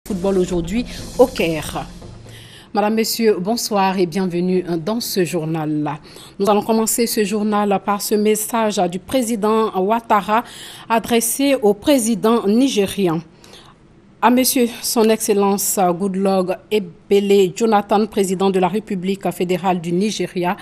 football aujourd'hui au Caire. Madame, Messieurs, bonsoir et bienvenue dans ce journal-là. Nous allons commencer ce journal par ce message du président Ouattara adressé au président nigérian. À Monsieur Son Excellence Goodluck Ebele Jonathan, président de la République fédérale du Nigeria,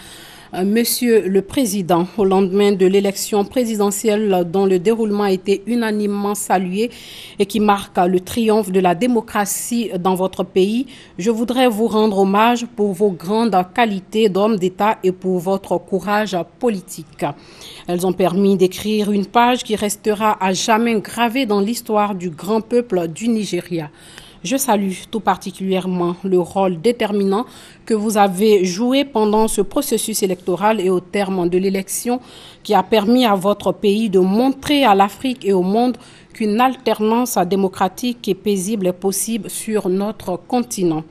Monsieur le Président, au lendemain de l'élection présidentielle dont le déroulement a été unanimement salué et qui marque le triomphe de la démocratie dans votre pays, je voudrais vous rendre hommage pour vos grandes qualités d'homme d'État et pour votre courage politique. Elles ont permis d'écrire une page qui restera à jamais gravée dans l'histoire du grand peuple du Nigeria. Je salue tout particulièrement le rôle déterminant que vous avez joué pendant ce processus électoral et au terme de l'élection qui a permis à votre pays de montrer à l'Afrique et au monde qu'une alternance démocratique et paisible est possible sur notre continent.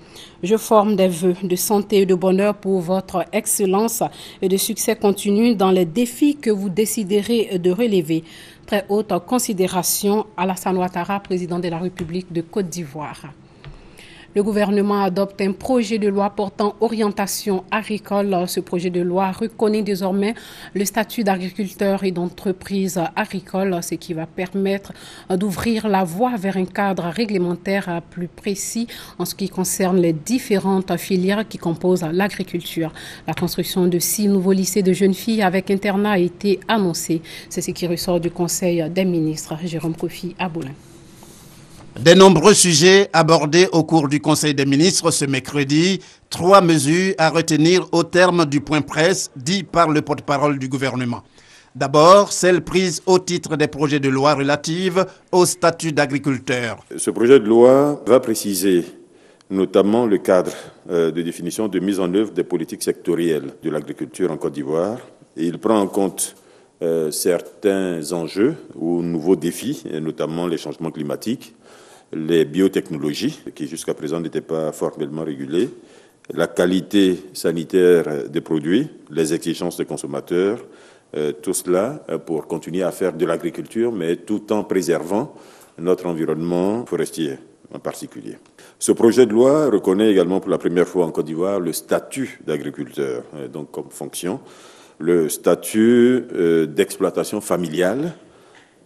Je forme des vœux de santé et de bonheur pour votre excellence et de succès continu dans les défis que vous déciderez de relever. Très haute considération, Alassane Ouattara, président de la République de Côte d'Ivoire. Le gouvernement adopte un projet de loi portant orientation agricole. Ce projet de loi reconnaît désormais le statut d'agriculteur et d'entreprise agricole, ce qui va permettre d'ouvrir la voie vers un cadre réglementaire plus précis en ce qui concerne les différentes filières qui composent l'agriculture. La construction de 6 nouveaux lycées de jeunes filles avec internat a été annoncée. C'est ce qui ressort du Conseil des ministres. Jérôme Kofi Aboulin. Des nombreux sujets abordés au cours du Conseil des ministres ce mercredi, 3 mesures à retenir au terme du point presse dit par le porte-parole du gouvernement. D'abord, celle prise au titre des projets de loi relatifs au statut d'agriculteur. Ce projet de loi va préciser notamment le cadre de définition de mise en œuvre des politiques sectorielles de l'agriculture en Côte d'Ivoire. Et il prend en compte certains enjeux ou nouveaux défis, et notamment les changements climatiques, les biotechnologies, qui jusqu'à présent n'étaient pas formellement régulées, la qualité sanitaire des produits, les exigences des consommateurs, tout cela pour continuer à faire de l'agriculture, mais tout en préservant notre environnement forestier en particulier. Ce projet de loi reconnaît également pour la première fois en Côte d'Ivoire le statut d'agriculteur, donc comme fonction, le statut d'exploitation familiale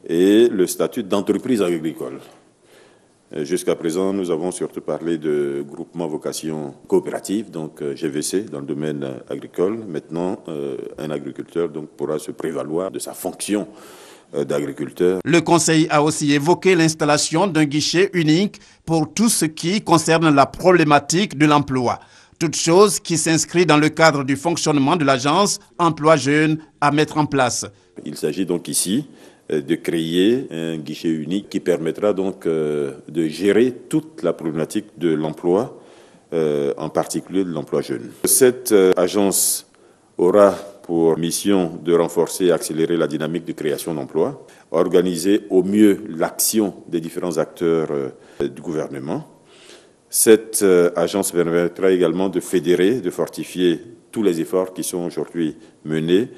et le statut d'entreprise agricole. Jusqu'à présent, nous avons surtout parlé de groupement vocation coopérative, donc GVC, dans le domaine agricole. Maintenant, un agriculteur donc, pourra se prévaloir de sa fonction d'agriculteur. Le Conseil a aussi évoqué l'installation d'un guichet unique pour tout ce qui concerne la problématique de l'emploi. Toute chose qui s'inscrit dans le cadre du fonctionnement de l'agence Emploi Jeunes à mettre en place. Il s'agit donc ici de créer un guichet unique qui permettra donc de gérer toute la problématique de l'emploi, en particulier de l'emploi jeune. Cette agence aura pour mission de renforcer et accélérer la dynamique de création d'emplois, organiser au mieux l'action des différents acteurs du gouvernement. Cette agence permettra également de fédérer, de fortifier tous les efforts qui sont aujourd'hui menés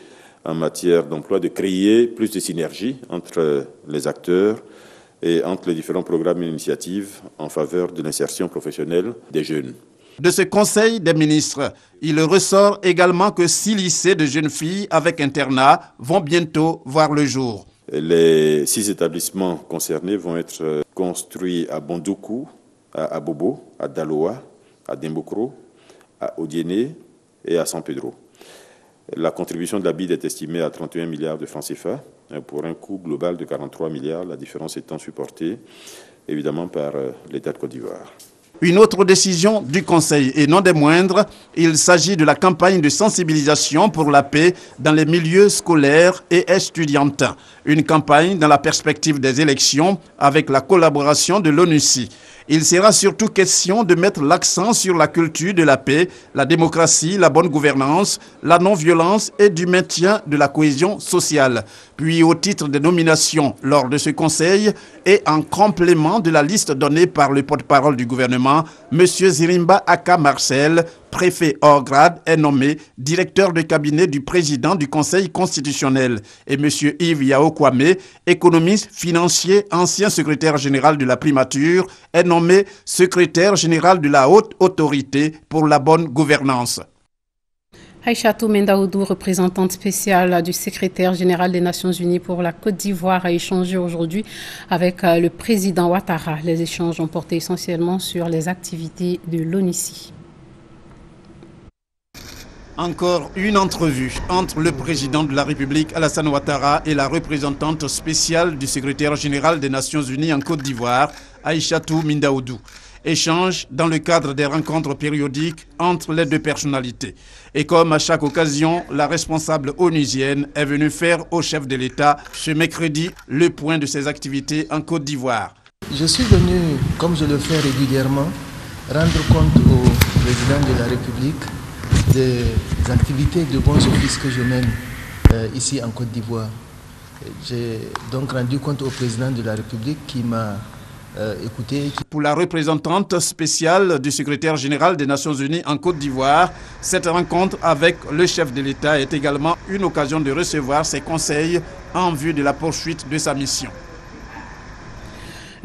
en matière d'emploi, de créer plus de synergie entre les acteurs et entre les différents programmes et initiatives en faveur de l'insertion professionnelle des jeunes. De ce Conseil des ministres, il ressort également que 6 lycées de jeunes filles avec internat vont bientôt voir le jour. Les 6 établissements concernés vont être construits à Bondoukou, à Bobo, à Daloa, à Dembokro, à Odiéné et à San Pedro. La contribution de la BID est estimée à 31 milliards de francs CFA pour un coût global de 43 milliards, la différence étant supportée évidemment par l'État de Côte d'Ivoire. Une autre décision du Conseil, et non des moindres, il s'agit de la campagne de sensibilisation pour la paix dans les milieux scolaires et estudiantins. Une campagne dans la perspective des élections avec la collaboration de l'ONUCI. Il sera surtout question de mettre l'accent sur la culture de la paix, la démocratie, la bonne gouvernance, la non-violence et du maintien de la cohésion sociale. Puis au titre des nominations lors de ce conseil et en complément de la liste donnée par le porte-parole du gouvernement, M. Zirimba Aka Marcel, préfet hors grade, est nommé directeur de cabinet du président du Conseil constitutionnel. Et M. Yves Yao Kwame, économiste financier, ancien secrétaire général de la primature, est nommé secrétaire général de la haute autorité pour la bonne gouvernance. Aïchatou Mendaoudou, représentante spéciale du secrétaire général des Nations Unies pour la Côte d'Ivoire, a échangé aujourd'hui avec le président Ouattara. Les échanges ont porté essentiellement sur les activités de l'ONUCI. Encore une entrevue entre le président de la République Alassane Ouattara et la représentante spéciale du secrétaire général des Nations Unies en Côte d'Ivoire, Aïchatou Mendaoudou. Échange dans le cadre des rencontres périodiques entre les deux personnalités. Et comme à chaque occasion, la responsable onusienne est venue faire au chef de l'État ce mercredi le point de ses activités en Côte d'Ivoire. Je suis venu, comme je le fais régulièrement, rendre compte au président de la République des activités de bons offices que je mène ici en Côte d'Ivoire. J'ai donc rendu compte au président de la République qui m'a écoutez. Pour la représentante spéciale du secrétaire général des Nations Unies en Côte d'Ivoire, cette rencontre avec le chef de l'État est également une occasion de recevoir ses conseils en vue de la poursuite de sa mission.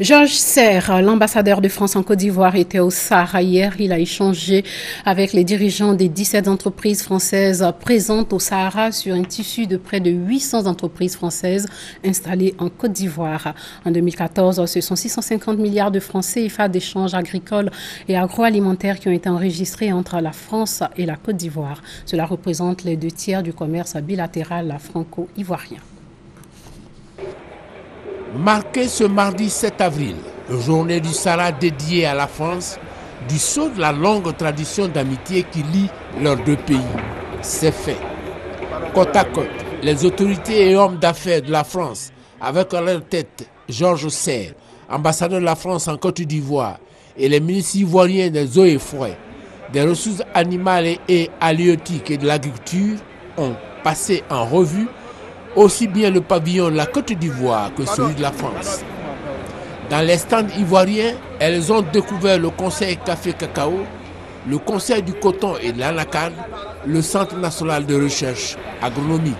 Georges Serre, l'ambassadeur de France en Côte d'Ivoire, était au Sahara hier. Il a échangé avec les dirigeants des 17 entreprises françaises présentes au Sahara sur un tissu de près de 800 entreprises françaises installées en Côte d'Ivoire. En 2014, ce sont 650 milliards de francs CFA d'échanges agricoles et agroalimentaires qui ont été enregistrés entre la France et la Côte d'Ivoire. Cela représente les 2/3 du commerce bilatéral franco-ivoirien. Marqué ce mardi 7 avril, journée du Sahara dédiée à la France, du sceau de la longue tradition d'amitié qui lie leurs deux pays. C'est fait. Côte à côte, les autorités et hommes d'affaires de la France, avec à leur tête Georges Serre, ambassadeur de la France en Côte d'Ivoire, et les ministres ivoiriens des eaux et forêts, des ressources animales et halieutiques et de l'agriculture, ont passé en revue aussi bien le pavillon de la Côte d'Ivoire que celui de la France. Dans les stands ivoiriens, elles ont découvert le Conseil Café-Cacao, le Conseil du coton et de l'anacarde, le Centre national de recherche agronomique.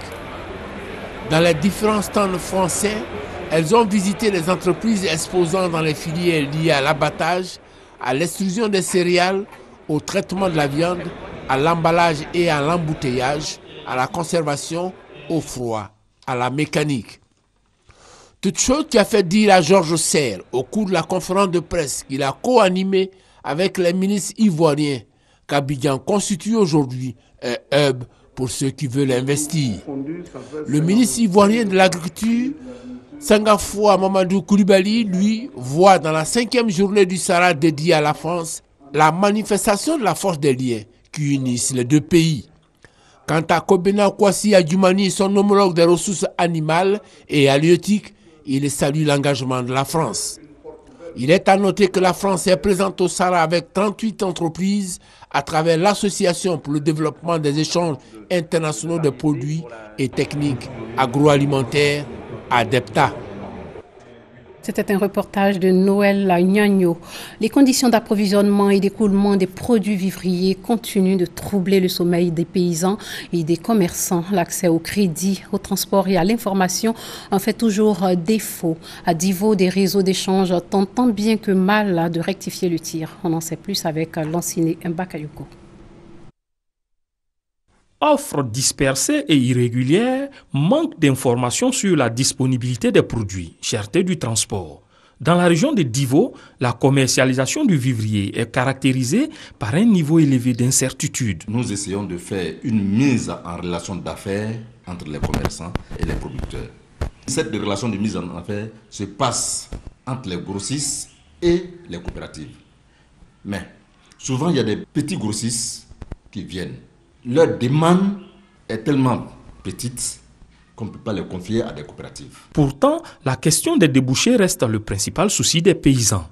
Dans les différents stands français, elles ont visité les entreprises exposant dans les filières liées à l'abattage, à l'extrusion des céréales, au traitement de la viande, à l'emballage et à l'embouteillage, à la conservation, au froid, à la mécanique. Toute chose qui a fait dire à Georges Serre au cours de la conférence de presse qu'il a co-animée avec les ministres ivoiriens qu'Abidjan constitue aujourd'hui un hub pour ceux qui veulent investir. Le ministre ivoirien de l'Agriculture, Sangafoua Mamadou Koulibaly, lui, voit dans la 5e journée du Sahara dédiée à la France la manifestation de la force des liens qui unissent les deux pays. Quant à Kobena Kwasi Adjumani, son homologue des ressources animales et halieutiques, il salue l'engagement de la France. Il est à noter que la France est présente au Sahara avec 38 entreprises à travers l'Association pour le développement des échanges internationaux de produits et techniques agroalimentaires, ADEPTA. C'était un reportage de Noël Nyagno. Les conditions d'approvisionnement et d'écoulement des produits vivriers continuent de troubler le sommeil des paysans et des commerçants. L'accès au crédit, au transport et à l'information en fait toujours défaut. À Divo, des réseaux d'échange tentent tant bien que mal de rectifier le tir. On en sait plus avec Lanciné Mbakayoko. Offres dispersées et irrégulières, manque d'informations sur la disponibilité des produits, cherté du transport. Dans la région de Divo, la commercialisation du vivrier est caractérisée par un niveau élevé d'incertitude. Nous essayons de faire une mise en relation d'affaires entre les commerçants et les producteurs. Cette relation de mise en affaires se passe entre les grossistes et les coopératives. Mais souvent, il y a des petits grossistes qui viennent. Leur demande est tellement petite qu'on ne peut pas les confier à des coopératives. Pourtant, la question des débouchés reste le principal souci des paysans.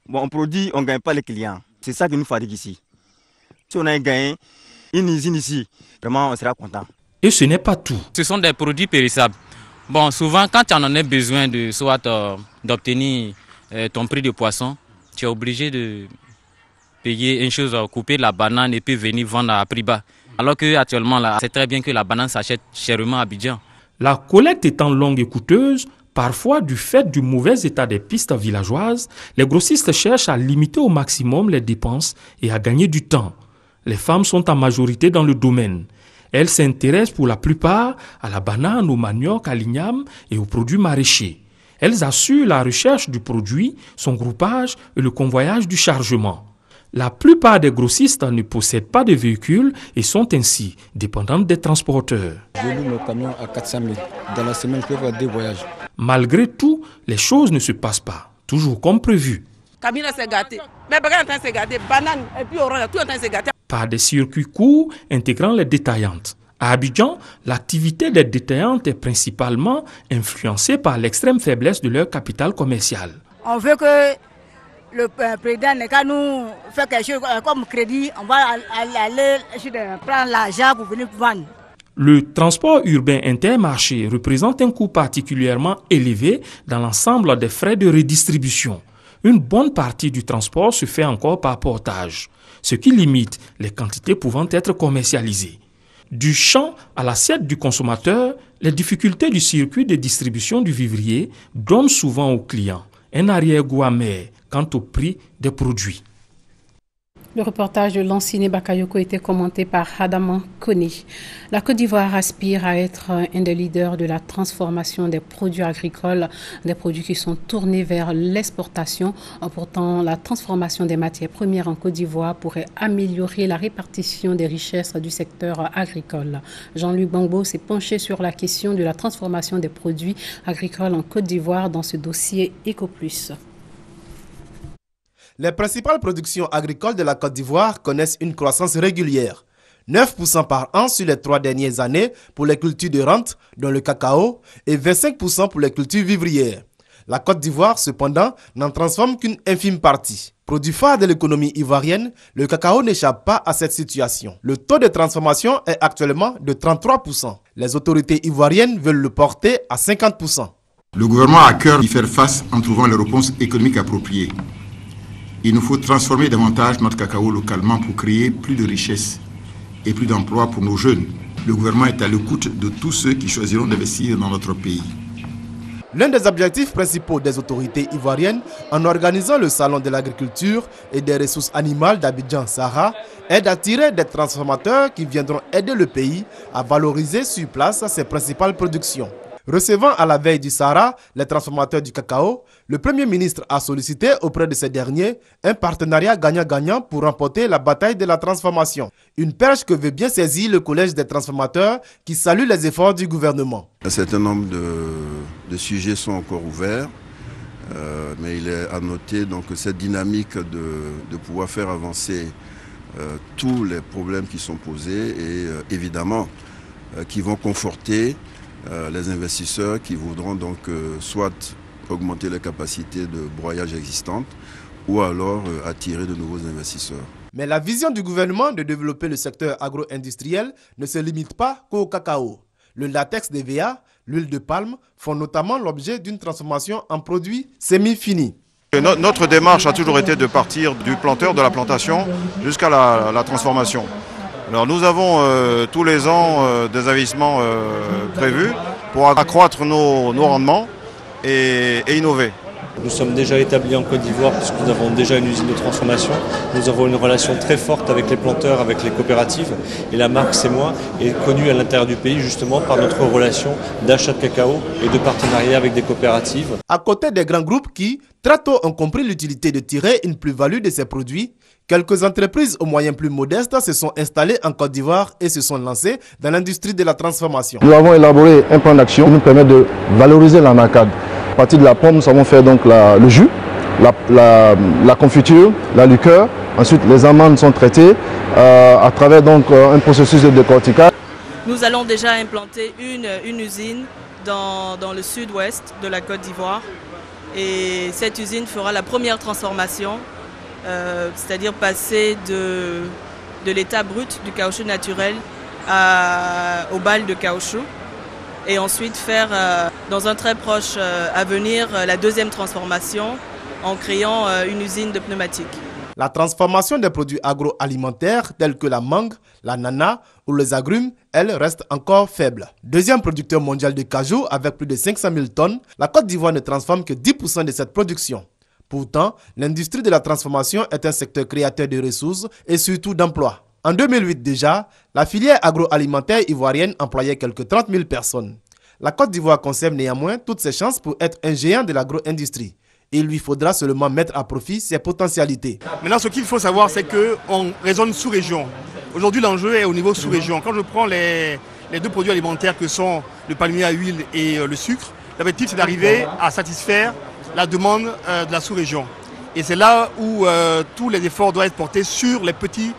Bon, on produit, on ne gagne pas les clients. C'est ça qui nous fatigue ici. Si on a gagné une usine ici, vraiment on sera content. Et ce n'est pas tout. Ce sont des produits périssables. Bon, souvent, quand tu en as besoin de soit d'obtenir ton prix de poisson, tu es obligé payer une chose, couper la banane et puis venir vendre à prix bas. Alors qu'actuellement, c'est très bien que la banane s'achète chèrement à Abidjan. La collecte étant longue et coûteuse, parfois du fait du mauvais état des pistes villageoises, les grossistes cherchent à limiter au maximum les dépenses et à gagner du temps. Les femmes sont en majorité dans le domaine. Elles s'intéressent pour la plupart à la banane, au manioc, à l'igname et aux produits maraîchers. Elles assurent la recherche du produit, son groupage et le convoyage du chargement. La plupart des grossistes ne possèdent pas de véhicules et sont ainsi dépendantes des transporteurs. Je loue mon camion à 400 000. Dans la semaine, je peux faire 2 voyages. Malgré tout, les choses ne se passent pas toujours comme prévu. Par des circuits courts intégrant les détaillantes. À Abidjan, l'activité des détaillantes est principalement influencée par l'extrême faiblesse de leur capital commercial. On veut que le président n'est qu'à nous faire quelque chose comme crédit, on va aller prendre l'argent pour venir vendre. Le transport urbain intermarché représente un coût particulièrement élevé dans l'ensemble des frais de redistribution. Une bonne partie du transport se fait encore par portage, ce qui limite les quantités pouvant être commercialisées. Du champ à l'assiette du consommateur, les difficultés du circuit de distribution du vivrier donnent souvent aux clients un arrière-goût amer quant au prix des produits. Le reportage de Lansine Bakayoko était commenté par Adama Kone. La Côte d'Ivoire aspire à être un des leaders de la transformation des produits agricoles, des produits qui sont tournés vers l'exportation. Pourtant, la transformation des matières premières en Côte d'Ivoire pourrait améliorer la répartition des richesses du secteur agricole. Jean-Luc Bangbo s'est penché sur la question de la transformation des produits agricoles en Côte d'Ivoire dans ce dossier EcoPlus. Les principales productions agricoles de la Côte d'Ivoire connaissent une croissance régulière. 9% par an sur les 3 dernières années pour les cultures de rente, dont le cacao, et 25% pour les cultures vivrières. La Côte d'Ivoire, cependant, n'en transforme qu'une infime partie. Produit phare de l'économie ivoirienne, le cacao n'échappe pas à cette situation. Le taux de transformation est actuellement de 33%. Les autorités ivoiriennes veulent le porter à 50%. Le gouvernement a à cœur d'y faire face en trouvant les réponses économiques appropriées. Il nous faut transformer davantage notre cacao localement pour créer plus de richesses et plus d'emplois pour nos jeunes. Le gouvernement est à l'écoute de tous ceux qui choisiront d'investir dans notre pays. L'un des objectifs principaux des autorités ivoiriennes en organisant le Salon de l'agriculture et des ressources animales d'Abidjan-Sahara est d'attirer des transformateurs qui viendront aider le pays à valoriser sur place ses principales productions. Recevant à la veille du Sahara les transformateurs du cacao, le Premier ministre a sollicité auprès de ces derniers un partenariat gagnant-gagnant pour remporter la bataille de la transformation. Une perche que veut bien saisir le Collège des transformateurs qui salue les efforts du gouvernement. Un certain nombre de sujets sont encore ouverts, mais il est à noter donc, cette dynamique de pouvoir faire avancer tous les problèmes qui sont posés et évidemment qui vont conforter les investisseurs qui voudront donc soit augmenter les capacités de broyage existantes ou alors attirer de nouveaux investisseurs. Mais la vision du gouvernement de développer le secteur agro-industriel ne se limite pas qu'au cacao. Le latex d'EVA, l'huile de palme font notamment l'objet d'une transformation en produits semi-finis. Notre démarche a toujours été de partir du planteur, de la plantation, jusqu'à la transformation. Alors nous avons tous les ans des investissements prévus pour accroître nos rendements et innover. Nous sommes déjà établis en Côte d'Ivoire puisque nous avons déjà une usine de transformation. Nous avons une relation très forte avec les planteurs, avec les coopératives. Et la marque C'est Moi est connue à l'intérieur du pays justement par notre relation d'achat de cacao et de partenariat avec des coopératives. À côté des grands groupes qui, très tôt, ont compris l'utilité de tirer une plus-value de ces produits, quelques entreprises aux moyens plus modestes se sont installées en Côte d'Ivoire et se sont lancées dans l'industrie de la transformation. Nous avons élaboré un plan d'action qui nous permet de valoriser l'anacarde. À partir de la pomme, nous savons faire donc le jus, la confiture, la liqueur. Ensuite, les amandes sont traitées à travers donc un processus de décortiquage. Nous allons déjà implanter une usine dans le sud-ouest de la Côte d'Ivoire. Et cette usine fera la première transformation, c'est-à-dire passer de l'état brut du caoutchouc naturel au bal de caoutchouc. Et ensuite faire dans un très proche avenir la deuxième transformation en créant une usine de pneumatiques. La transformation des produits agroalimentaires tels que la mangue, l'ananas ou les agrumes, elle, reste encore faible. Deuxième producteur mondial de cajou avec plus de 500 000 tonnes, la Côte d'Ivoire ne transforme que 10% de cette production. Pourtant, l'industrie de la transformation est un secteur créateur de ressources et surtout d'emplois. En 2008 déjà, la filière agroalimentaire ivoirienne employait quelques 30 000 personnes. La Côte d'Ivoire conserve néanmoins toutes ses chances pour être un géant de l'agro-industrie. Il lui faudra seulement mettre à profit ses potentialités. Maintenant, ce qu'il faut savoir, c'est qu'on raisonne sous-région. Aujourd'hui, l'enjeu est au niveau sous-région. Quand je prends les deux produits alimentaires que sont le palmier à huile et le sucre, l'objectif c'est d'arriver à satisfaire la demande de la sous-région. Et c'est là où tous les efforts doivent être portés sur les petits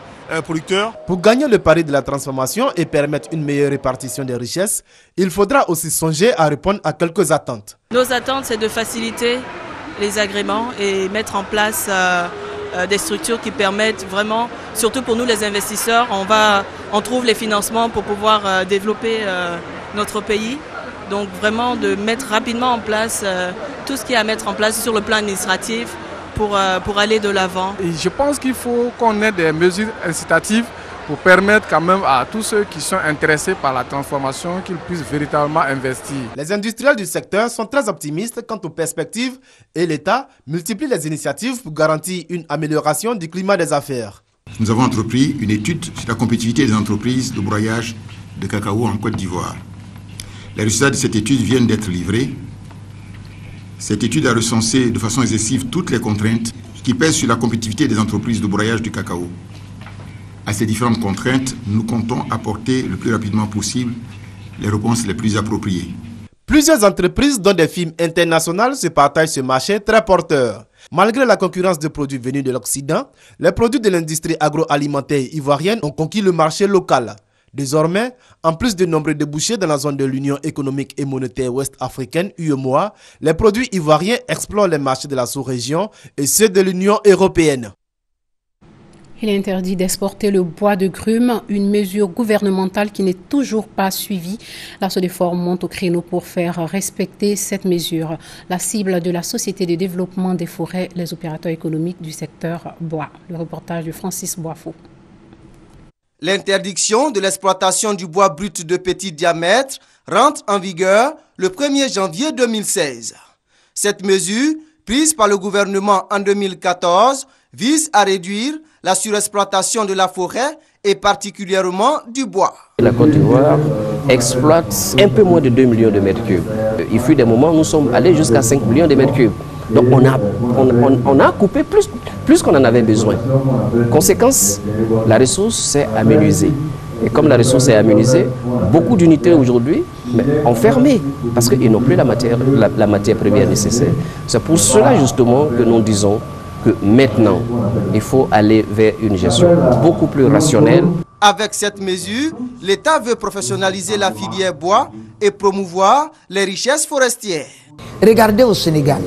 producteurs. Pour gagner le pari de la transformation et permettre une meilleure répartition des richesses, il faudra aussi songer à répondre à quelques attentes. Nos attentes, c'est de faciliter les agréments et mettre en place des structures qui permettent vraiment, surtout pour nous les investisseurs, on trouve les financements pour pouvoir développer notre pays. Donc vraiment de mettre rapidement en place tout ce qu'il y a à mettre en place sur le plan administratif pour aller de l'avant. Je pense qu'il faut qu'on ait des mesures incitatives pour permettre quand même à tous ceux qui sont intéressés par la transformation qu'ils puissent véritablement investir. Les industriels du secteur sont très optimistes quant aux perspectives et l'État multiplie les initiatives pour garantir une amélioration du climat des affaires. Nous avons entrepris une étude sur la compétitivité des entreprises de broyage de cacao en Côte d'Ivoire. Les résultats de cette étude viennent d'être livrés. Cette étude a recensé de façon excessive toutes les contraintes qui pèsent sur la compétitivité des entreprises de broyage du cacao. À ces différentes contraintes, nous comptons apporter le plus rapidement possible les réponses les plus appropriées. Plusieurs entreprises, dont des firmes internationales, se partagent ce marché très porteur. Malgré la concurrence de produits venus de l'Occident, les produits de l'industrie agroalimentaire ivoirienne ont conquis le marché local. Désormais, en plus de nombreux débouchés dans la zone de l'Union économique et monétaire ouest-africaine, UEMOA, les produits ivoiriens explorent les marchés de la sous-région et ceux de l'Union européenne. Il est interdit d'exporter le bois de grume, une mesure gouvernementale qui n'est toujours pas suivie. La SODEFOR monte au créneau pour faire respecter cette mesure. La cible de la Société de développement des forêts, les opérateurs économiques du secteur bois. Le reportage de Francis Boifo. L'interdiction de l'exploitation du bois brut de petit diamètre rentre en vigueur le 1er janvier 2016. Cette mesure, prise par le gouvernement en 2014, vise à réduire la surexploitation de la forêt et particulièrement du bois. La Côte d'Ivoire exploite un peu moins de 2 millions de mètres cubes. Il fut des moments où nous sommes allés jusqu'à 5 millions de mètres cubes. Donc on a coupé plus qu'on en avait besoin. Conséquence, la ressource s'est amenuisée. Et comme la ressource est amenuisée, beaucoup d'unités aujourd'hui ont fermé parce qu'ils n'ont plus la matière première nécessaire. C'est pour cela justement que nous disons que maintenant, il faut aller vers une gestion beaucoup plus rationnelle. Avec cette mesure, l'État veut professionnaliser la filière bois et promouvoir les richesses forestières. Regardez au Sénégal,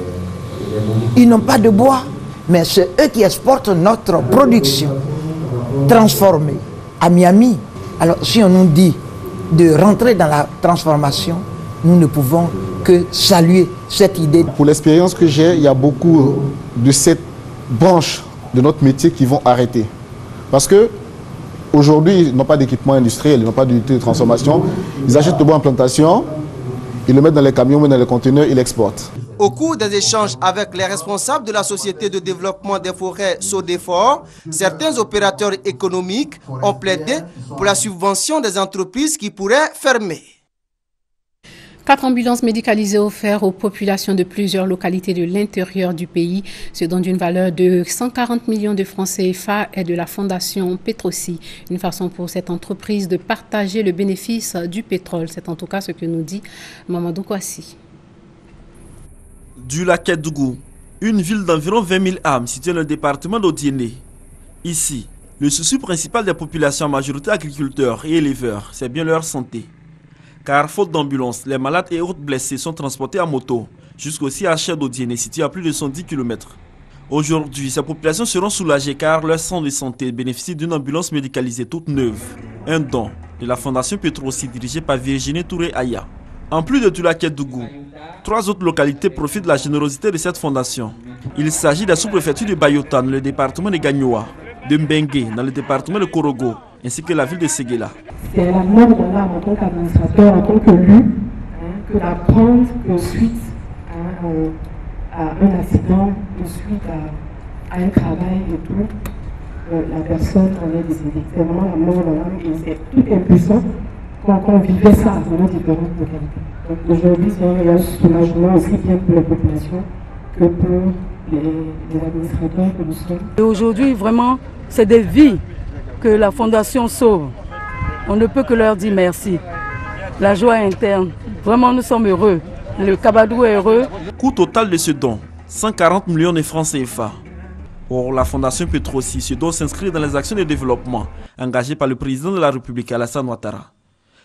ils n'ont pas de bois, mais c'est eux qui exportent notre production transformée à Miami. Alors si on nous dit de rentrer dans la transformation, nous ne pouvons que saluer cette idée. Pour l'expérience que j'ai, il y a beaucoup de cette branche de notre métier qui vont arrêter. Parce que aujourd'hui, ils n'ont pas d'équipement industriel, ils n'ont pas d'unité de transformation. Ils achètent le bois en plantation, ils le mettent dans les camions, mettent dans les conteneurs, ils l'exportent. Au cours des échanges avec les responsables de la Société de développement des forêts SODEFOR, certains opérateurs économiques ont plaidé pour la subvention des entreprises qui pourraient fermer. 4 ambulances médicalisées offertes aux populations de plusieurs localités de l'intérieur du pays, ce dont d'une valeur de 140 millions de francs CFA et de la fondation Petrosi. Une façon pour cette entreprise de partager le bénéfice du pétrole. C'est en tout cas ce que nous dit Mamadou Kouassi. Du lac Kédougou, une ville d'environ 20 000 âmes située dans le département d'Odiéné. Ici, le souci principal des populations, en majorité agriculteurs et éleveurs, c'est bien leur santé. Car faute d'ambulance, les malades et autres blessés sont transportés à moto jusqu'au CHR d'Odiéné, situé à plus de 110 km. Aujourd'hui, ces populations seront soulagées car leur centre de santé bénéficie d'une ambulance médicalisée toute neuve. Un don de la fondation Petrosi dirigée par Virginie Touré Aya. En plus de Tulakedougou, 3 autres localités profitent de la générosité de cette fondation. Il s'agit de la sous-préfecture de Bayota dans le département de Gagnoa, de Mbengue dans le département de Korogo, ainsi que la ville de Séguéla. C'est la norme de l'art en tant qu'administrateur, en tant que lu, que d'apprendre que suite à un accident, que suite à un travail et tout, la personne en est décédée. C'est vraiment la mort de l'âme et c'est tout impuissant quand on vivait ça dans nos différentes localités. Donc aujourd'hui, il y a un soulagement aussi bien pour la population que pour les administrateurs que nous sommes. Et aujourd'hui, vraiment, c'est des vies que la Fondation sauve. On ne peut que leur dire merci. La joie interne. Vraiment, nous sommes heureux. Le Kabadou est heureux. Coût total de ce don, 140 millions de francs CFA. Or, la Fondation Petrosi, ce don s'inscrit dans les actions de développement engagées par le président de la République, Alassane Ouattara.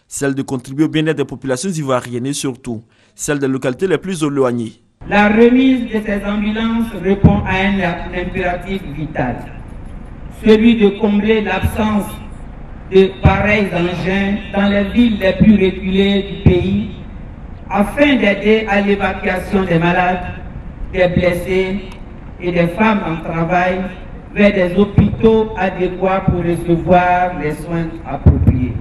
Celle de contribuer au bien-être des populations ivoiriennes et surtout celle des localités les plus éloignées. La remise de ces ambulances répond à un impératif vital, celui de combler l'absence de pareils engins dans les villes les plus reculées du pays, afin d'aider à l'évacuation des malades, des blessés et des femmes en travail vers des hôpitaux adéquats pour recevoir les soins appropriés.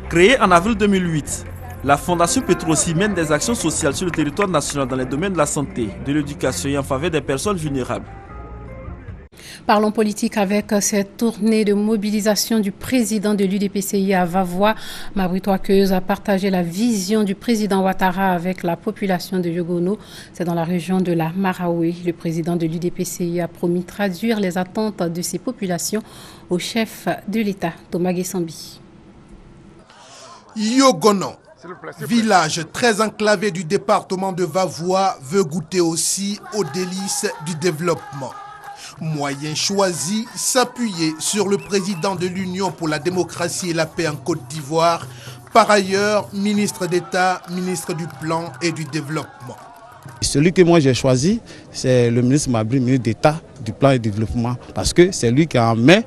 Créée en avril 2008, la Fondation Petrosi mène des actions sociales sur le territoire national dans les domaines de la santé, de l'éducation et en faveur des personnes vulnérables. Parlons politique avec cette tournée de mobilisation du président de l'UDPCI à Vavois. Mabry Touakeuse a partagé la vision du président Ouattara avec la population de Yogono. C'est dans la région de la Maraoué. Le président de l'UDPCI a promis traduire les attentes de ces populations au chef de l'État, Thomas Guessambi. Yogono, village très enclavé du département de Vavois, veut goûter aussi aux délices du développement. Moyen choisi, s'appuyer sur le président de l'Union pour la démocratie et la paix en Côte d'Ivoire, par ailleurs ministre d'État, ministre du Plan et du Développement. Celui que moi j'ai choisi, c'est le ministre Mabry, ministre d'État du Plan et du Développement, parce que c'est lui qui a en main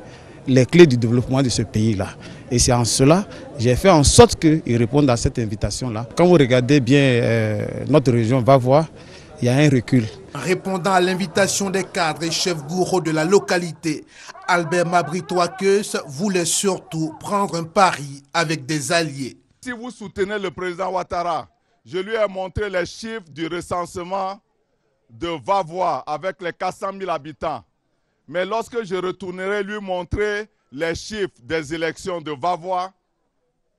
les clés du développement de ce pays-là. Et c'est en cela j'ai fait en sorte qu'il réponde à cette invitation-là. Quand vous regardez bien notre région Vavois, il y a un recul. Répondant à l'invitation des cadres et chefs gouraux de la localité, Albert Mabry Touakeuse voulait surtout prendre un pari avec des alliés. Si vous soutenez le président Ouattara, je lui ai montré les chiffres du recensement de Vavois avec les 400 000 habitants. Mais lorsque je retournerai lui montrer les chiffres des élections de Vavois,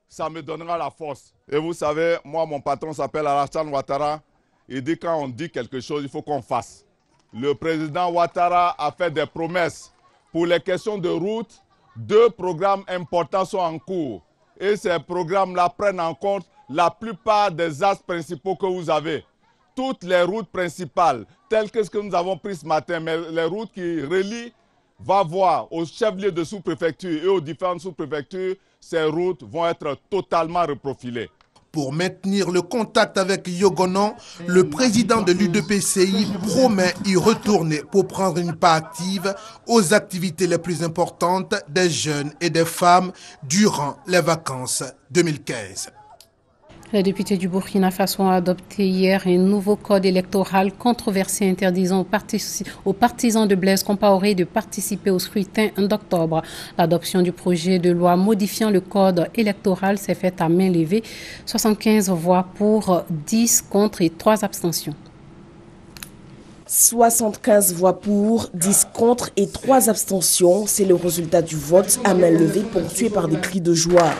ça me donnera la force. Et vous savez, moi, mon patron s'appelle Alassane Ouattara. Il dit quand on dit quelque chose, il faut qu'on fasse. Le président Ouattara a fait des promesses. Pour les questions de route, 2 programmes importants sont en cours. Et ces programmes-là prennent en compte la plupart des axes principaux que vous avez. Toutes les routes principales, telles que ce que nous avons pris ce matin, mais les routes qui relient Vavois aux chefs-lieux de sous-préfecture et aux différentes sous-préfectures, ces routes vont être totalement reprofilées. Pour maintenir le contact avec Yogono, le président de l'UDPCI promet y retourner pour prendre une part active aux activités les plus importantes des jeunes et des femmes durant les vacances 2015. Les députés du Burkina Faso ont adopté hier un nouveau code électoral controversé interdisant aux partisans de Blaise Compaoré de participer au scrutin d'octobre. L'adoption du projet de loi modifiant le code électoral s'est faite à main levée. 75 voix pour, 10 contre et 3 abstentions. 75 voix pour, 10 contre et 3 abstentions. C'est le résultat du vote à main levée ponctué par des cris de joie.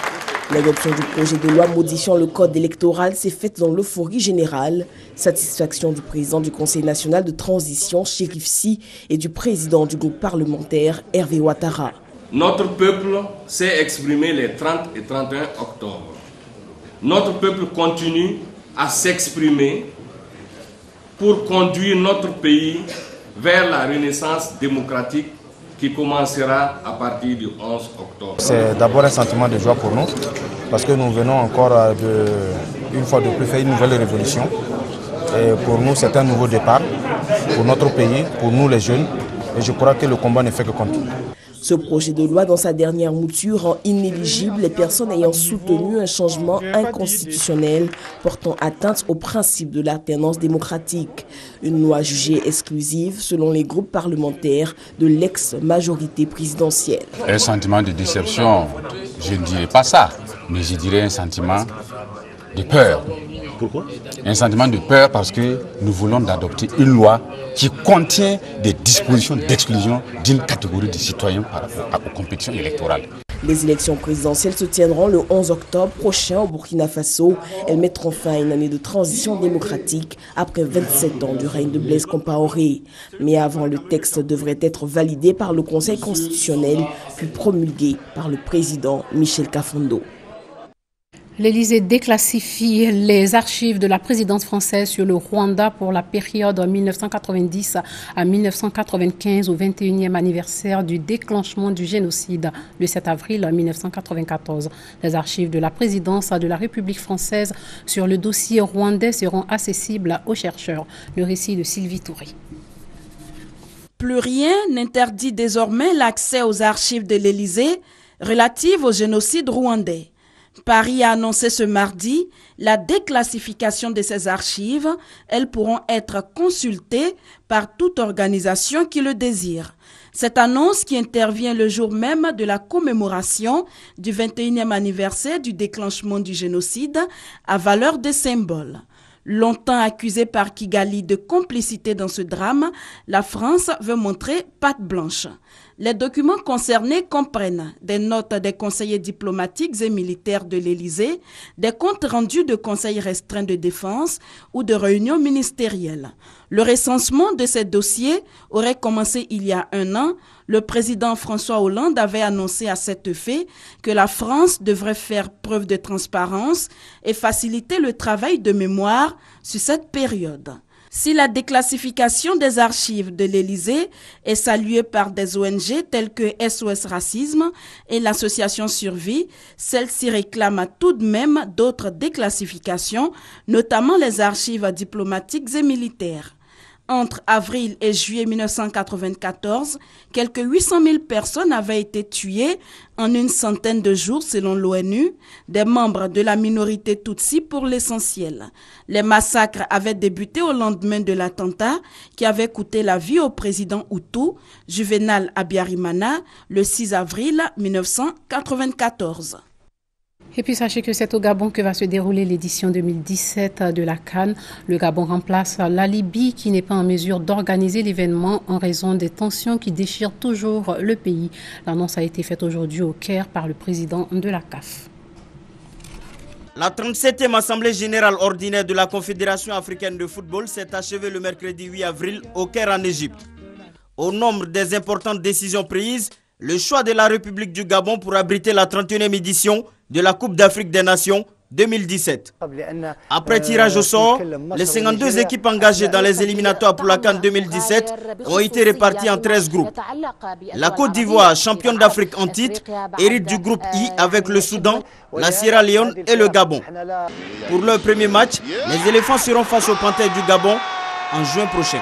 L'adoption du projet de loi modifiant le code électoral s'est faite dans l'euphorie générale. Satisfaction du président du Conseil national de transition, Chérif Sy, et du président du groupe parlementaire, Hervé Ouattara. Notre peuple s'est exprimé les 30 et 31 octobre. Notre peuple continue à s'exprimer pour conduire notre pays vers la renaissance démocratique qui commencera à partir du 11 octobre. C'est d'abord un sentiment de joie pour nous, parce que nous venons encore une fois de plus faire une nouvelle révolution. Et pour nous, c'est un nouveau départ pour notre pays, pour nous les jeunes. Et je crois que le combat ne fait que continuer. Ce projet de loi, dans sa dernière mouture, rend inéligibles les personnes ayant soutenu un changement inconstitutionnel portant atteinte au principe de l'alternance démocratique. Une loi jugée exclusive selon les groupes parlementaires de l'ex-majorité présidentielle. Un sentiment de déception, je ne dirais pas ça, mais je dirais un sentiment de peur. Pourquoi? Un sentiment de peur parce que nous voulons d'adopter une loi qui contient des dispositions d'exclusion d'une catégorie de citoyens par rapport aux compétitions électorales. Les élections présidentielles se tiendront le 11 octobre prochain au Burkina Faso. Elles mettront fin à une année de transition démocratique après 27 ans du règne de Blaise Compaoré. Mais avant, le texte devrait être validé par le Conseil constitutionnel puis promulgué par le président Michel Kafondo. L'Élysée déclassifie les archives de la présidence française sur le Rwanda pour la période 1990 à 1995 au 21e anniversaire du déclenchement du génocide le 7 avril 1994. Les archives de la présidence de la République française sur le dossier rwandais seront accessibles aux chercheurs. Le récit de Sylvie Touré. Plus rien n'interdit désormais l'accès aux archives de l'Élysée relatives au génocide rwandais. Paris a annoncé ce mardi la déclassification de ces archives. Elles pourront être consultées par toute organisation qui le désire. Cette annonce qui intervient le jour même de la commémoration du 21e anniversaire du déclenchement du génocide a valeur de symbole. Longtemps accusée par Kigali de complicité dans ce drame, la France veut montrer patte blanche. Les documents concernés comprennent des notes des conseillers diplomatiques et militaires de l'Élysée, des comptes rendus de conseils restreints de défense ou de réunions ministérielles. Le recensement de ces dossiers aurait commencé il y a un an. Le président François Hollande avait annoncé à cet effet que la France devrait faire preuve de transparence et faciliter le travail de mémoire sur cette période. Si la déclassification des archives de l'Élysée est saluée par des ONG telles que SOS Racisme et l'association Survie, celle-ci réclame tout de même d'autres déclassifications, notamment les archives diplomatiques et militaires. Entre avril et juillet 1994, quelques 800 000 personnes avaient été tuées en une centaine de jours selon l'ONU, des membres de la minorité Tutsi pour l'essentiel. Les massacres avaient débuté au lendemain de l'attentat qui avait coûté la vie au président Hutu, Juvenal Habyarimana, le 6 avril 1994. Et puis sachez que c'est au Gabon que va se dérouler l'édition 2017 de la CAN. Le Gabon remplace la Libye qui n'est pas en mesure d'organiser l'événement en raison des tensions qui déchirent toujours le pays. L'annonce a été faite aujourd'hui au Caire par le président de la CAF. La 37e Assemblée générale ordinaire de la Confédération africaine de football s'est achevée le mercredi 8 avril au Caire en Égypte. Au nombre des importantes décisions prises, le choix de la République du Gabon pour abriter la 31e édition de la Coupe d'Afrique des Nations 2017. Après tirage au sort, les 52 équipes engagées dans les éliminatoires pour la CAN 2017 ont été réparties en 13 groupes. La Côte d'Ivoire, championne d'Afrique en titre, hérite du groupe I avec le Soudan, la Sierra Leone et le Gabon. Pour leur premier match, les éléphants seront face aux Panthères du Gabon en juin prochain.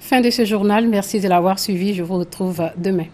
Fin de ce journal, merci de l'avoir suivi, je vous retrouve demain.